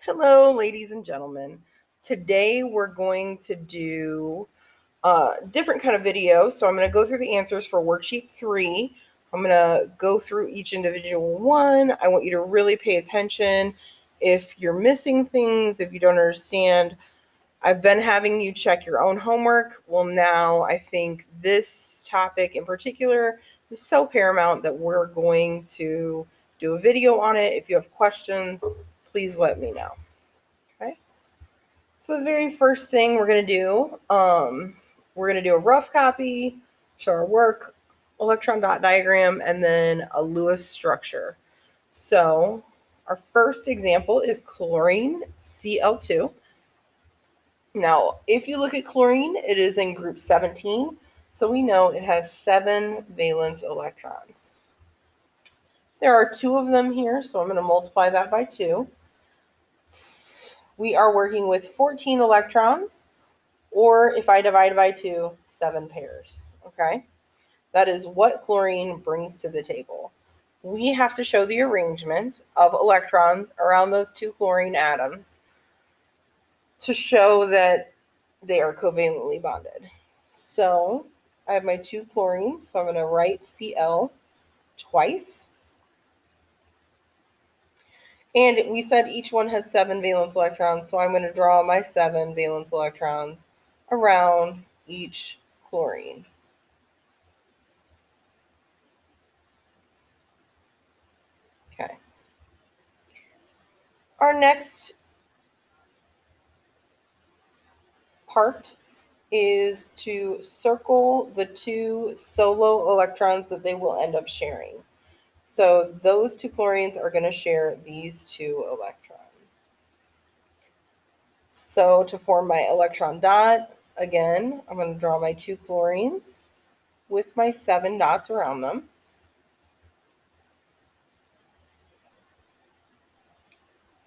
Hello, ladies and gentlemen. Today we're going to do a different kind of video. So I'm going to go through the answers for worksheet 3. I'm going to go through each individual one. I want you to really pay attention. If you're missing things, if you don't understand, I've been having you check your own homework. Well, now I think this topic in particular is so paramount that we're going to do a video on it. If you have questions, please let me know. Okay. So the very first thing we're going to do, we're going to do a rough copy, show our work, electron dot diagram, and then a Lewis structure. So our first example is chlorine Cl2. Now, if you look at chlorine, it is in group 17. So we know it has 7 valence electrons. There are 2 of them here, so I'm going to multiply that by 2. We are working with 14 electrons, or if I divide by 2, 7 pairs, okay? That is what chlorine brings to the table. We have to show the arrangement of electrons around those 2 chlorine atoms to show that they are covalently bonded. So I have my 2 chlorines, so I'm going to write Cl twice. And we said each one has 7 valence electrons, so I'm going to draw my 7 valence electrons around each chlorine. Okay. Our next part is to circle the 2 solo electrons that they will end up sharing. So those 2 chlorines are going to share these 2 electrons. So to form my electron dot, again, I'm going to draw my 2 chlorines with my 7 dots around them.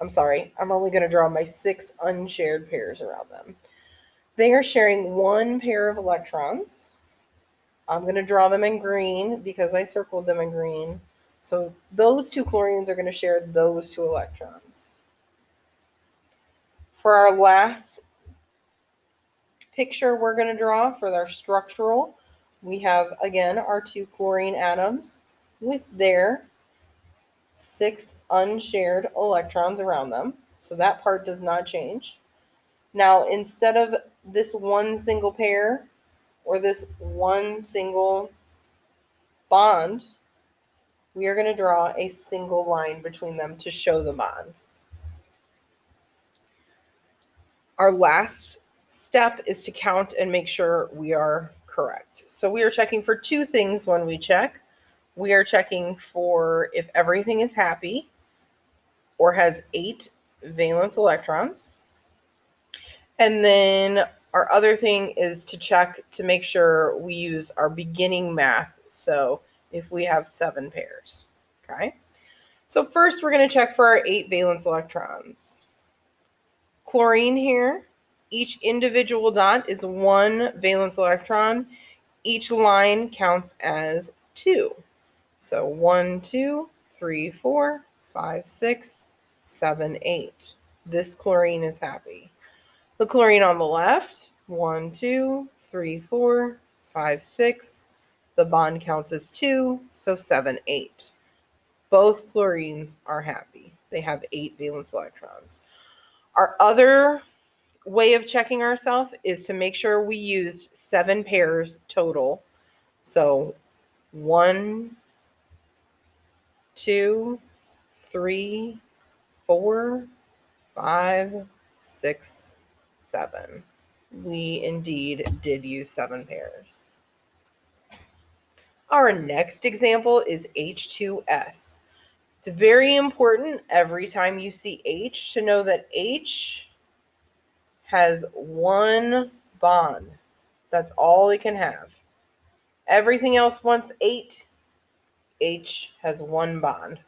I'm sorry, I'm only going to draw my 6 unshared pairs around them. They are sharing 1 pair of electrons. I'm going to draw them in green because I circled them in green. So those 2 chlorines are going to share those 2 electrons. For our last picture we're going to draw for our structural, we have, again, our 2 chlorine atoms with their 6 unshared electrons around them. So that part does not change. Now, instead of this 1 single pair or this 1 single bond, we are going to draw a single line between them to show the bond. Our last step is to count and make sure we are correct. So we are checking for 2 things when we check. We are checking for if everything is happy or has 8 valence electrons. And then our other thing is to check to make sure we use our beginning math. So if we have 7 pairs, okay? So first we're going to check for our 8 valence electrons. Chlorine here, each individual dot is 1 valence electron. Each line counts as 2. So 1, 2, 3, 4, 5, 6, 7, 8. This chlorine is happy. The chlorine on the left, 1, 2, 3, 4, 5, 6. The bond counts as 2, so 7, 8. Both chlorines are happy. They have 8 valence electrons. Our other way of checking ourselves is to make sure we use 7 pairs total. So 1, 2, 3, 4, 5, 6, 7. We indeed did use 7 pairs. Our next example is H2S. It's very important every time you see H to know that H has 1 bond. That's all it can have. Everything else wants 8. H has 1 bond.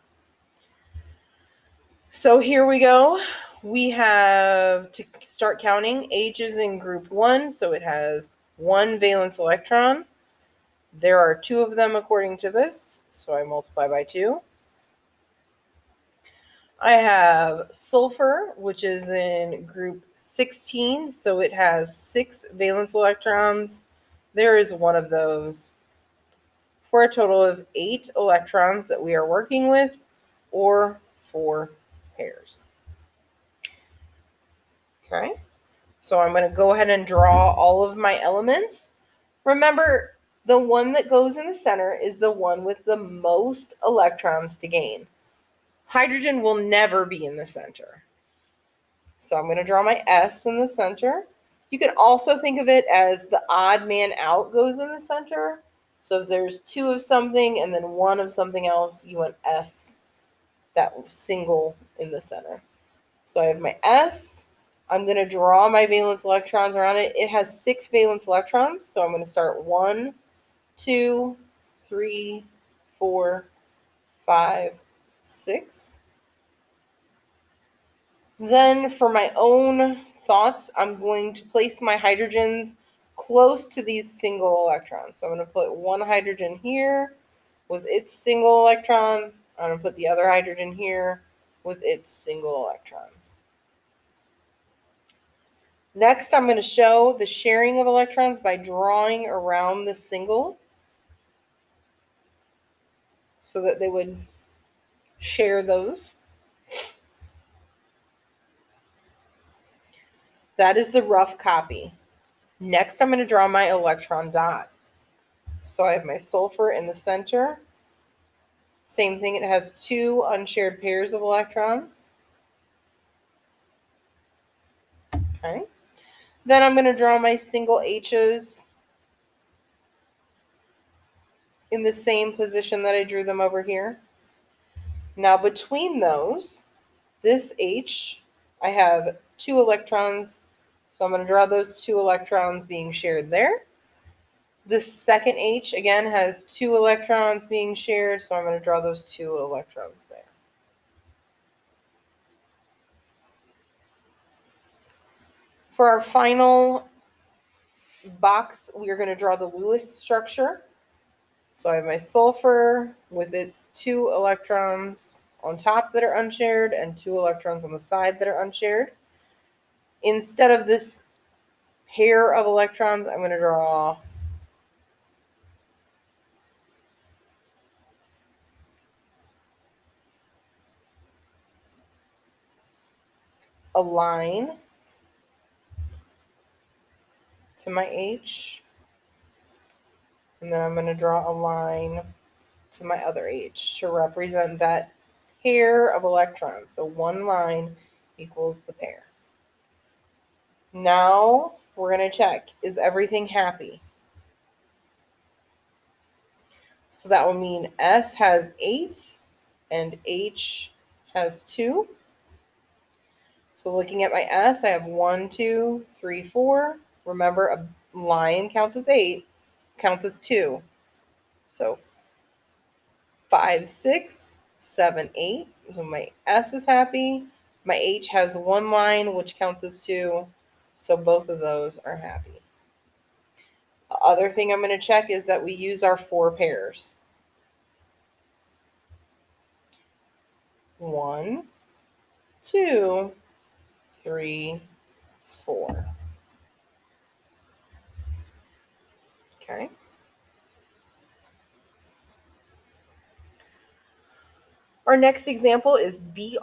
So here we go. We have to start counting. H is in group 1, so it has 1 valence electron. There are 2 of them according to this, so I multiply by 2. I have sulfur, which is in group 16, so it has 6 valence electrons. There is one of those for a total of 8 electrons that we are working with, or 4 pairs. Okay, so I'm going to go ahead and draw all of my elements. Remember, the one that goes in the center is the one with the most electrons to gain. Hydrogen will never be in the center. So I'm going to draw my S in the center. You can also think of it as the odd man out goes in the center. So if there's 2 of something and then 1 of something else, you want S, that single in the center. So I have my S. I'm going to draw my valence electrons around it. It has 6 valence electrons. So I'm going to start 1, 2, 3, 4, 5, 6. Then for my own thoughts, I'm going to place my hydrogens close to these single electrons. So I'm going to put one hydrogen here with its single electron. I'm going to put the other hydrogen here with its single electron. Next, I'm going to show the sharing of electrons by drawing around the single so that they would share those. That is the rough copy. Next, I'm going to draw my electron dot. So I have my sulfur in the center. Same thing, it has 2 unshared pairs of electrons. Okay. Then I'm going to draw my single H's in the same position that I drew them over here. Now between those, this H, I have 2 electrons, so I'm going to draw those 2 electrons being shared there. The second H, again, has 2 electrons being shared, so I'm going to draw those 2 electrons there. For our final box, we are going to draw the Lewis structure. So I have my sulfur with its 2 electrons on top that are unshared and 2 electrons on the side that are unshared. Instead of this pair of electrons, I'm going to draw a line to my H, and then I'm going to draw a line to my other H to represent that pair of electrons. So one line equals the pair. Now we're going to check, is everything happy? So that will mean S has 8 and H has 2. So looking at my S, I have 1, 2, 3, 4. Remember, a line counts as 8, counts as 2. So 5, 6, 7, 8. So my S is happy. My H has 1 line, which counts as 2. So both of those are happy. The other thing I'm going to check is that we use our 4 pairs. 1, 2, 3, 4. Okay. Our next example is Bri.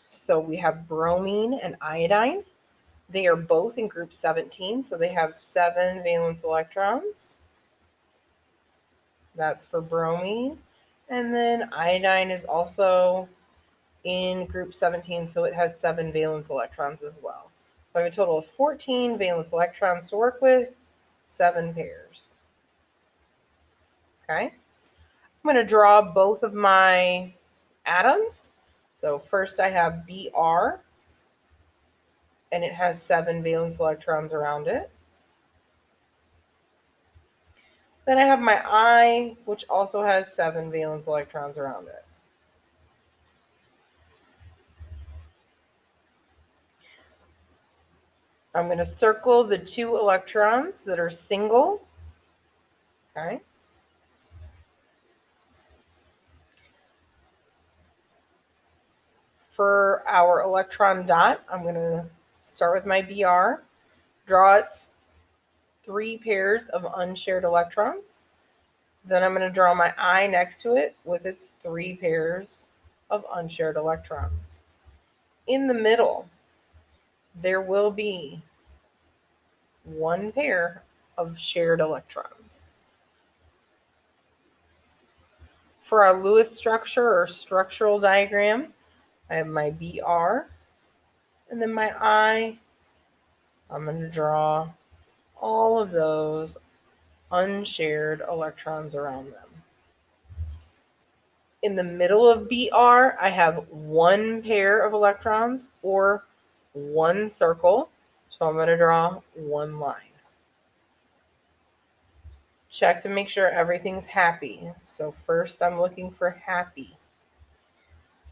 So we have bromine and iodine. They are both in group 17, so they have 7 valence electrons. That's for bromine. And then iodine is also in group 17, so it has 7 valence electrons as well. So I have a total of 14 valence electrons to work with, 7 pairs. Okay. I'm going to draw both of my atoms. So first I have Br, and it has 7 valence electrons around it. Then I have my I, which also has 7 valence electrons around it. I'm going to circle the 2 electrons that are single. Okay. For our electron dot, I'm going to start with my Br, draw its 3 pairs of unshared electrons. Then I'm going to draw my I next to it with its 3 pairs of unshared electrons. In the middle, there will be 1 pair of shared electrons. For our Lewis structure or structural diagram, I have my Br, and then my I. I'm going to draw all of those unshared electrons around them. In the middle of Br, I have 1 pair of electrons or 1 circle, so I'm going to draw 1 line. Check to make sure everything's happy. So first I'm looking for happy.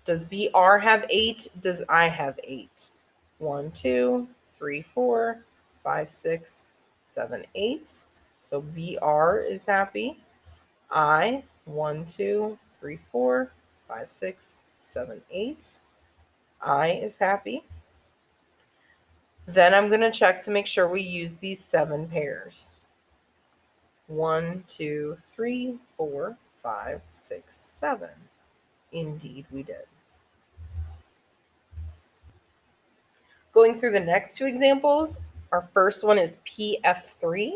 Does Br have 8? Does I have 8? 1, 2, 3, 4, 5, 6, 7, 8. So Br is happy. I, 1, 2, 3, 4, 5, 6, 7, 8. I is happy. Then I'm going to check to make sure we use these 7 pairs. 1, 2, 3, 4, 5, 6, 7. Indeed, we did. Going through the next 2 examples, our first one is PF3.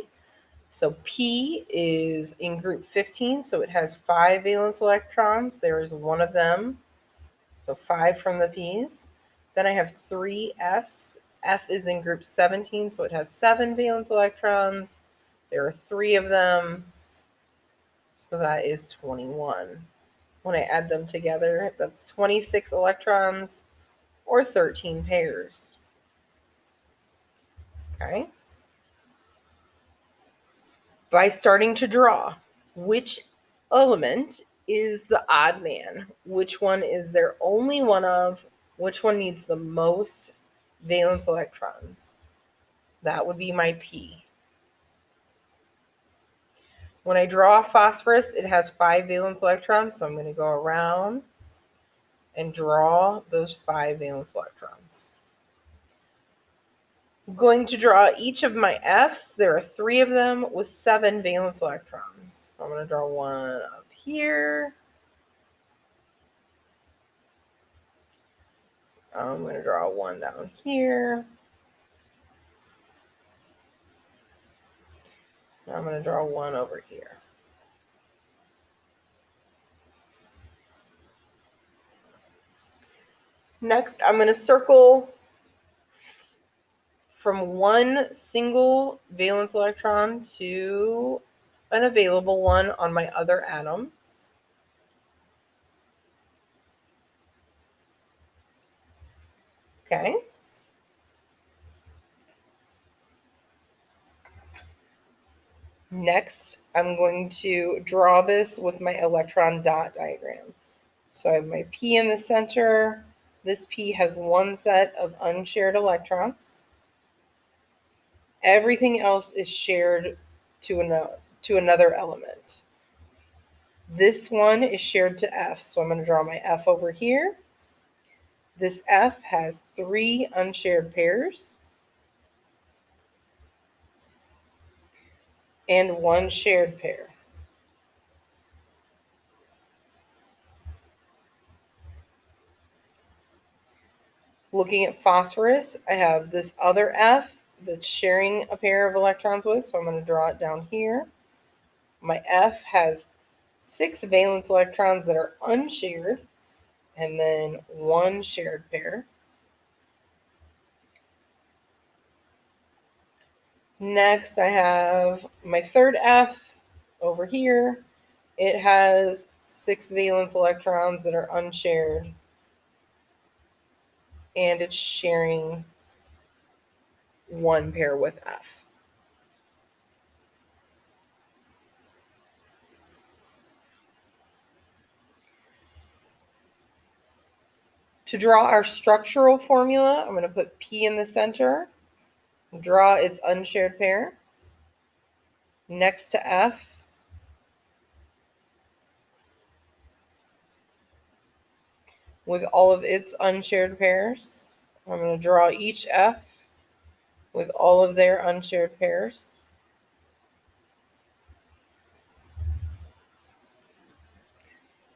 So P is in group 15, so it has 5 valence electrons. There is 1 of them, so 5 from the P's. Then I have 3 F's. F is in group 17, so it has 7 valence electrons. There are 3 of them, so that is 21. When I add them together, that's 26 electrons or 13 pairs. Okay. By starting to draw, which element is the odd man? Which one is there only one of? Which one needs the most valence electrons? That would be my P. When I draw phosphorus, it has 5 valence electrons, so I'm going to go around and draw those 5 valence electrons. I'm going to draw each of my F's. There are 3 of them with 7 valence electrons. So I'm going to draw one up here. I'm going to draw one down here. I'm going to draw one over here. Next, I'm going to circle from one single valence electron to an available one on my other atom. Okay. Next, I'm going to draw this with my electron dot diagram. So I have my P in the center. This P has 1 set of unshared electrons. Everything else is shared to another element. This one is shared to F, so I'm going to draw my F over here. This F has 3 unshared pairs and 1 shared pair. Looking at phosphorus, I have this other F that's sharing a pair of electrons with, so I'm going to draw it down here. My F has 6 valence electrons that are unshared, and then 1 shared pair. Next, I have my third F over here. It has 6 valence electrons that are unshared, and it's sharing 1 pair with F. To draw our structural formula, I'm going to put P in the center, draw its unshared pair. Next to F, with all of its unshared pairs. I'm going to draw each F with all of their unshared pairs.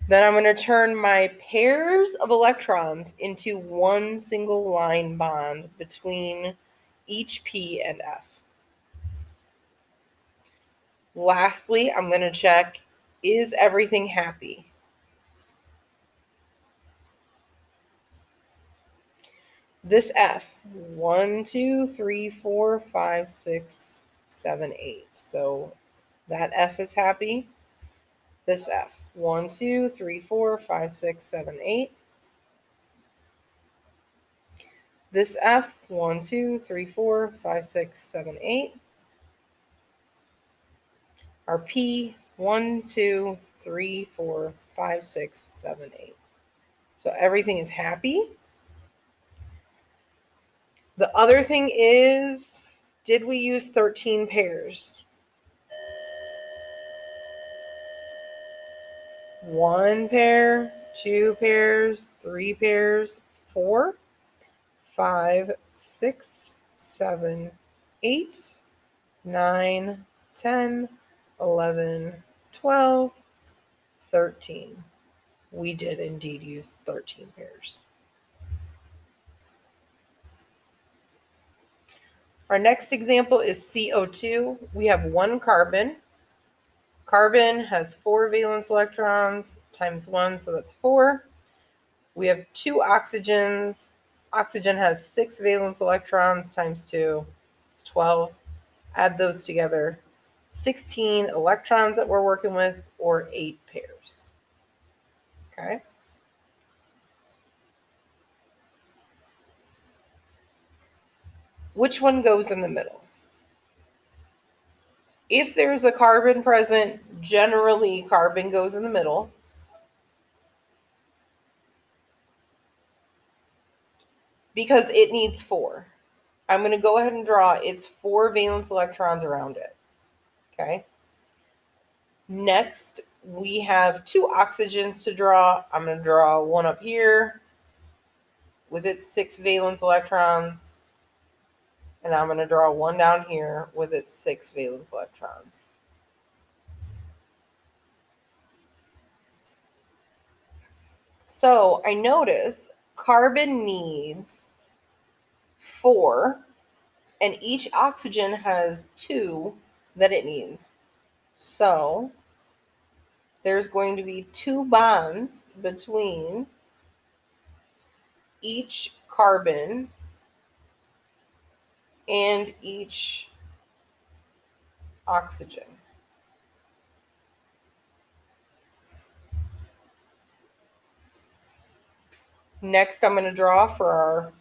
Then I'm going to turn my pairs of electrons into one single line bond between each P and F. Lastly, I'm going to check, is everything happy? This F, 1, 2, 3, 4, 5, 6, 7, 8. So that F is happy. This F, 1, 2, 3, 4, 5, 6, 7, 8. This F, 1, 2, 3, 4, 5, 6, 7, 8. Our P, 1, 2, 3, 4, 5, 6, 7, 8. So everything is happy. The other thing is, did we use 13 pairs? 1 pair, 2 pairs, 3 pairs, 4, 5, 6, 7, 8, 9, 10, 11, 12, 13. We did indeed use 13 pairs. Our next example is CO2. We have 1 carbon. Carbon has 4 valence electrons times 1, so that's 4. We have 2 oxygens. Oxygen has 6 valence electrons times 2. It's 12. Add those together. 16 electrons that we're working with, or 8 pairs. Okay. Which one goes in the middle? If there's a carbon present, generally carbon goes in the middle. Because it needs 4. I'm going to go ahead and draw its 4 valence electrons around it. Okay. Next, we have 2 oxygens to draw. I'm going to draw one up here with its 6 valence electrons. And I'm going to draw one down here with its 6 valence electrons. So I notice carbon needs 4, and each oxygen has 2 that it needs. So there's going to be 2 bonds between each carbon and each oxygen. Next, I'm going to draw for our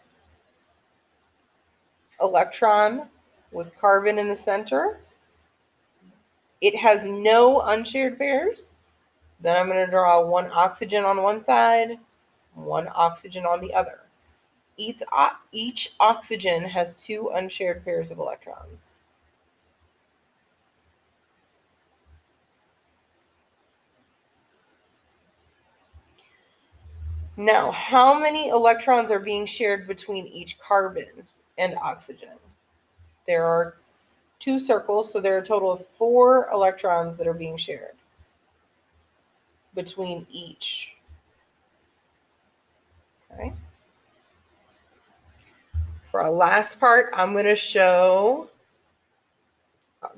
electron with carbon in the center. It has no unshared pairs. Then I'm going to draw 1 oxygen on one side, 1 oxygen on the other. Each oxygen has 2 unshared pairs of electrons. Now, how many electrons are being shared between each carbon and oxygen? There are 2 circles, so there are a total of 4 electrons that are being shared between each. Okay. For our last part, I'm going to show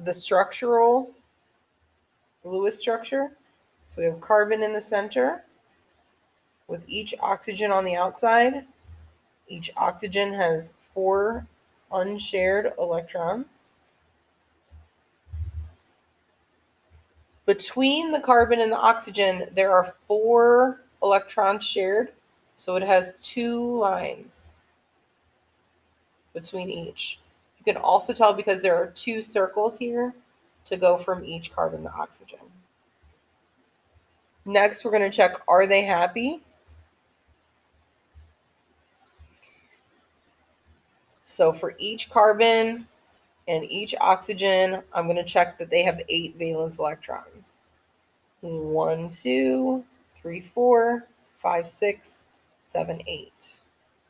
the structural Lewis structure. So we have carbon in the center with each oxygen on the outside. Each oxygen has 4 unshared electrons. Between the carbon and the oxygen, there are 4 electrons shared, so it has 2 lines between each. You can also tell because there are 2 circles here to go from each carbon to oxygen. Next, we're going to check, are they happy? So for each carbon and each oxygen, I'm going to check that they have 8 valence electrons. 1, 2, 3, 4, 5, 6, 7, 8.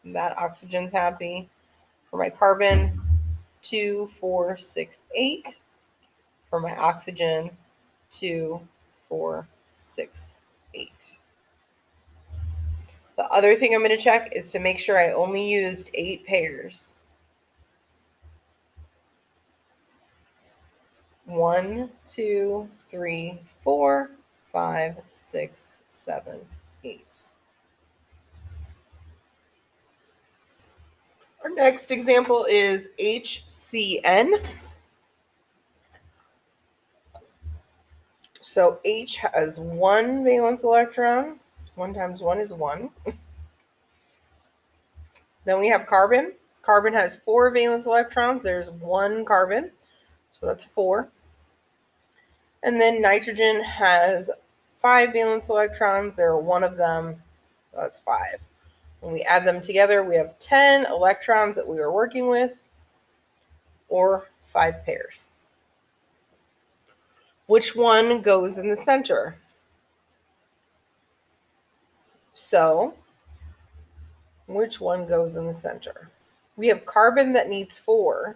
That oxygen's happy. For my carbon, 2, 4, 6, 8. For my oxygen, 2, 4, 6, 8. The other thing I'm going to check is to make sure I only used 8 pairs. 1, 2, 3, 4, 5, 6, 7, 8. Our next example is HCN. So H has 1 valence electron. 1 times 1 is 1. Then we have carbon. Carbon has 4 valence electrons. There's 1 carbon, so that's 4. And then nitrogen has 5 valence electrons. There are 1 of them, so that's 5. When we add them together, we have 10 electrons that we are working with, or 5 pairs. Which one goes in the center? So, which one goes in the center? We have carbon that needs 4.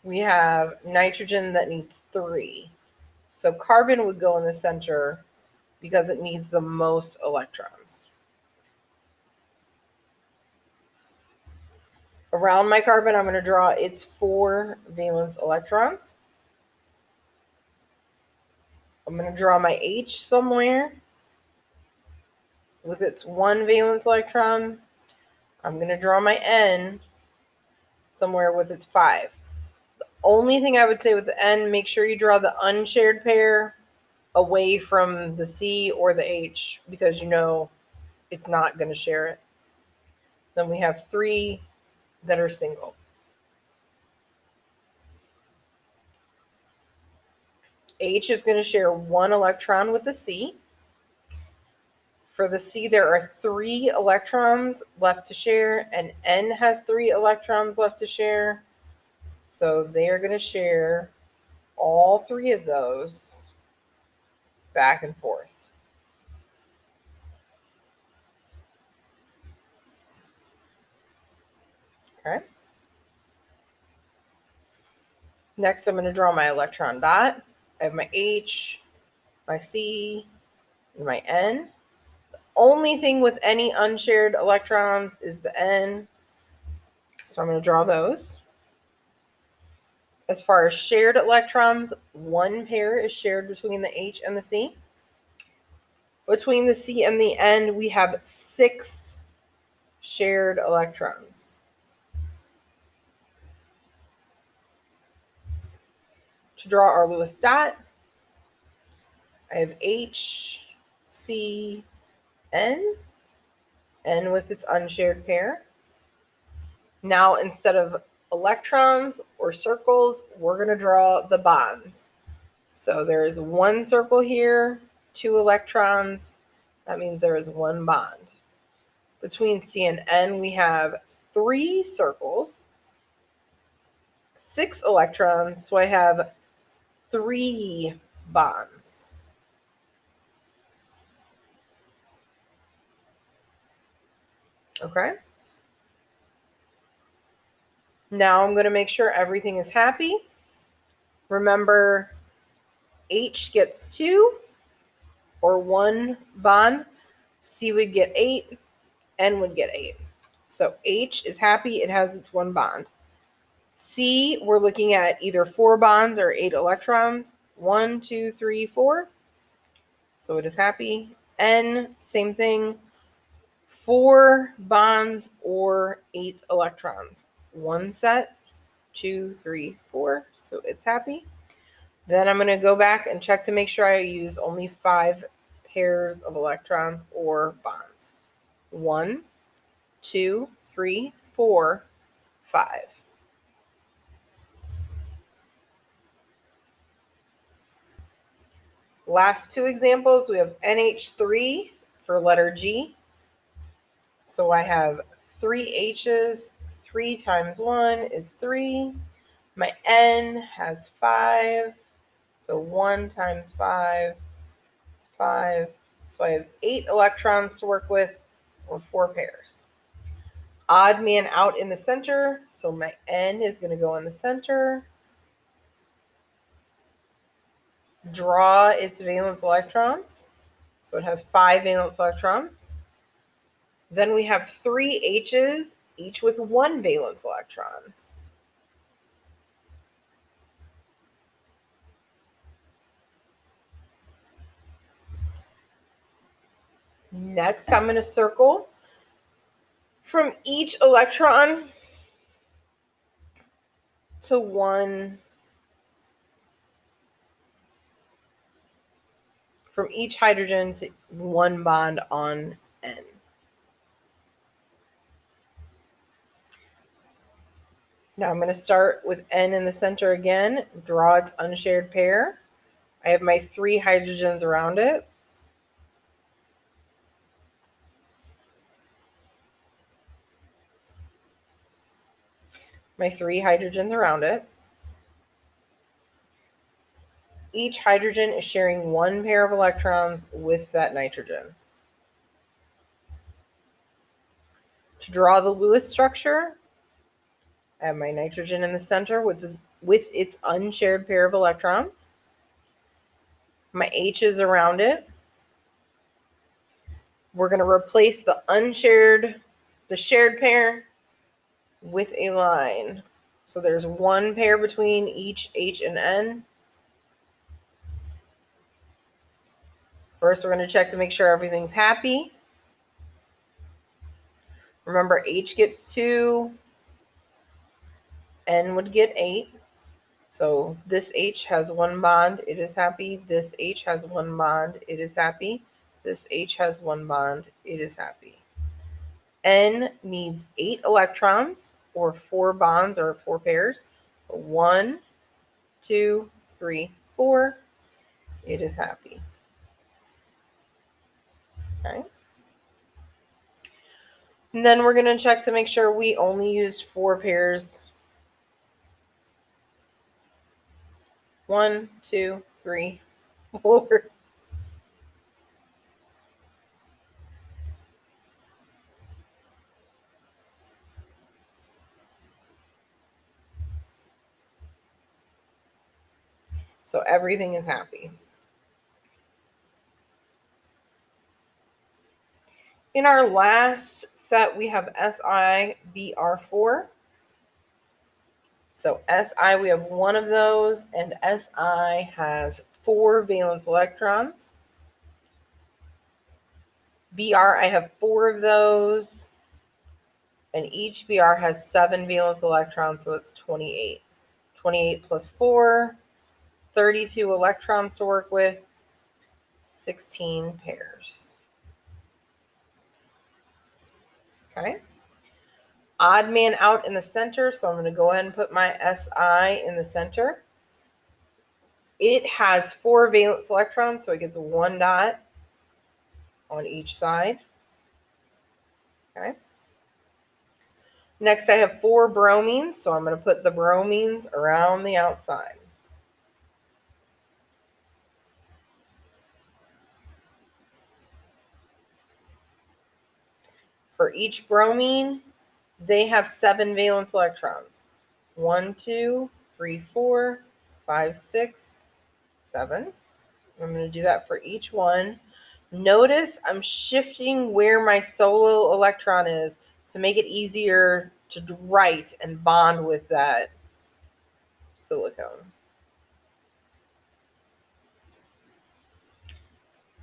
We have nitrogen that needs 3. So carbon would go in the center because it needs the most electrons. Around my carbon, I'm going to draw its 4 valence electrons. I'm going to draw my H somewhere with its 1 valence electron. I'm going to draw my N somewhere with its 5. The only thing I would say with the N, make sure you draw the unshared pair away from the C or the H because you know it's not going to share it. Then we have 3 that are single. H is going to share 1 electron with the C. For the C, there are 3 electrons left to share, and N has 3 electrons left to share. So they are going to share all 3 of those back and forth. Okay. Next, I'm going to draw my electron dot. I have my H, my C, and my N. The only thing with any unshared electrons is the N. So I'm going to draw those. As far as shared electrons, 1 pair is shared between the H and the C. Between the C and the N, we have 6 shared electrons. To draw our Lewis dot, I have H, C, N, N with its unshared pair. Now, instead of electrons or circles, we're going to draw the bonds. So there is 1 circle here, 2 electrons. That means there is 1 bond. Between C and N, we have 3 circles, 6 electrons, so I have 3 bonds. Okay. Now I'm going to make sure everything is happy. Remember, H gets 2 or 1 bond. C would get 8. N would get 8. So H is happy. It has its 1 bond. C, we're looking at either 4 bonds or 8 electrons. 1, 2, 3, 4. So it is happy. N, same thing. 4 bonds or 8 electrons. 1 set, 2, 3, 4. So it's happy. Then I'm going to go back and check to make sure I use only 5 pairs of electrons or bonds. 1, 2, 3, 4, 5. Last 2 examples, we have NH3 for letter G. So I have 3 H's. 3 times 1 is 3. My N has 5. So 1 times 5 is 5. So I have 8 electrons to work with. or 4 pairs. Odd man out in the center, so my N is going to go in the center. Draw its valence electrons. So it has 5 valence electrons. Then we have 3 H's, each with 1 valence electron. Next, I'm going to circle from each electron to one, from each hydrogen to one bond on N. Now I'm going to start with N in the center again, draw its unshared pair. I have my 3 hydrogens around it. My 3 hydrogens around it. Each hydrogen is sharing 1 pair of electrons with that nitrogen. To draw the Lewis structure, I have my nitrogen in the center with its unshared pair of electrons. My H's around it. We're going to replace the shared pair with a line. So there's 1 pair between each H and N. First, we're going to check to make sure everything's happy. Remember, H gets 2, N would get 8. So this H has 1 bond, it is happy. This H has 1 bond, it is happy. This H has 1 bond, it is happy. N needs 8 electrons, or 4 bonds, or 4 pairs. 1, 2, 3, 4. It is happy. Okay. And then we're going to check to make sure we only used 4 pairs. 1, 2, 3, 4. So everything is happy. In our last set, we have SiBr4. So Si, we have 1 of those, and Si has 4 valence electrons. Br, I have 4 of those, and each Br has 7 valence electrons, so that's 28. 28 plus 4, 32 electrons to work with, 16 pairs. Okay. Odd man out in the center, so I'm going to go ahead and put my Si in the center. It has 4 valence electrons, so it gets 1 dot on each side. Okay. Next, I have 4 bromines, so I'm going to put the bromines around the outside. For each bromine, they have 7 valence electrons. 1, 2, 3, 4, 5, 6, 7. I'm going to do that for each one. Notice I'm shifting where my solo electron is to make it easier to write and bond with that silicone.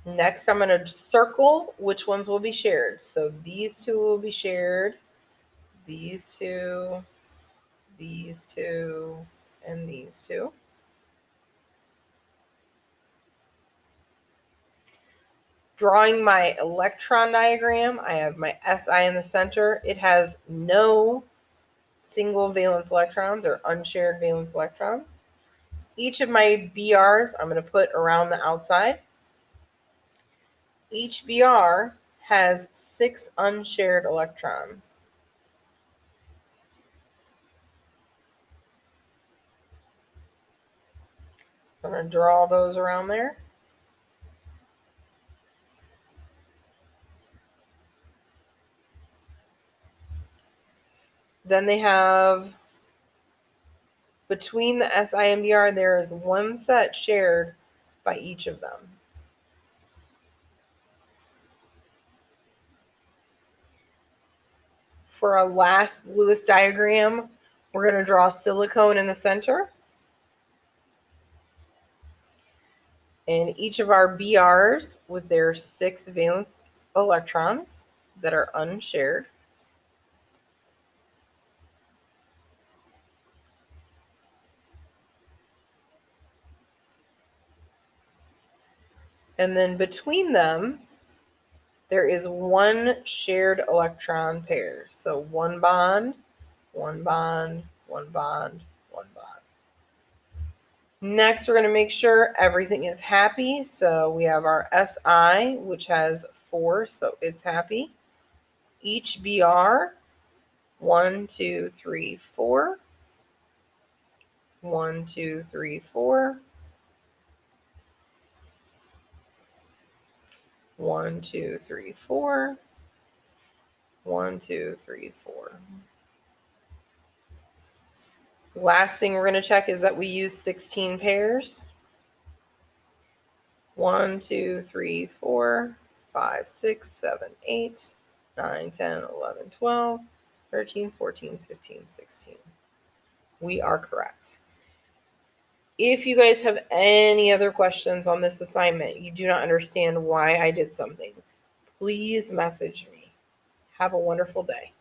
Next, I'm going to circle which ones will be shared. So these 2 will be shared, these 2, these 2, and these 2. Drawing my electron diagram, I have my Si in the center. It has no single valence electrons or unshared valence electrons. Each of my BRs I'm going to put around the outside. Each BR has 6 unshared electrons. I'm going to draw those around there. Then they have, between the SI and BR, there is one set shared by each of them. For our last Lewis diagram, we're going to draw silicone in the center. And each of our BRs with their 6 valence electrons that are unshared. And then between them, there is one shared electron pair. So one bond, one bond, one bond, one bond. Next, we're going to make sure everything is happy. So we have our SI, which has 4, so it's happy. Each BR, 1, 2, 3, 4. 1, 2, 3, 4. 1, 2, 3, 4. 1, 2, 3, 4. Last thing we're going to check is that we use 16 pairs. 1, 2, 3, 4, 5, 6, 7, 8, 9, 10, 11, 12, 13, 14, 15, 16. We are correct. If you guys have any other questions on this assignment, you do not understand why I did something, please message me. Have a wonderful day.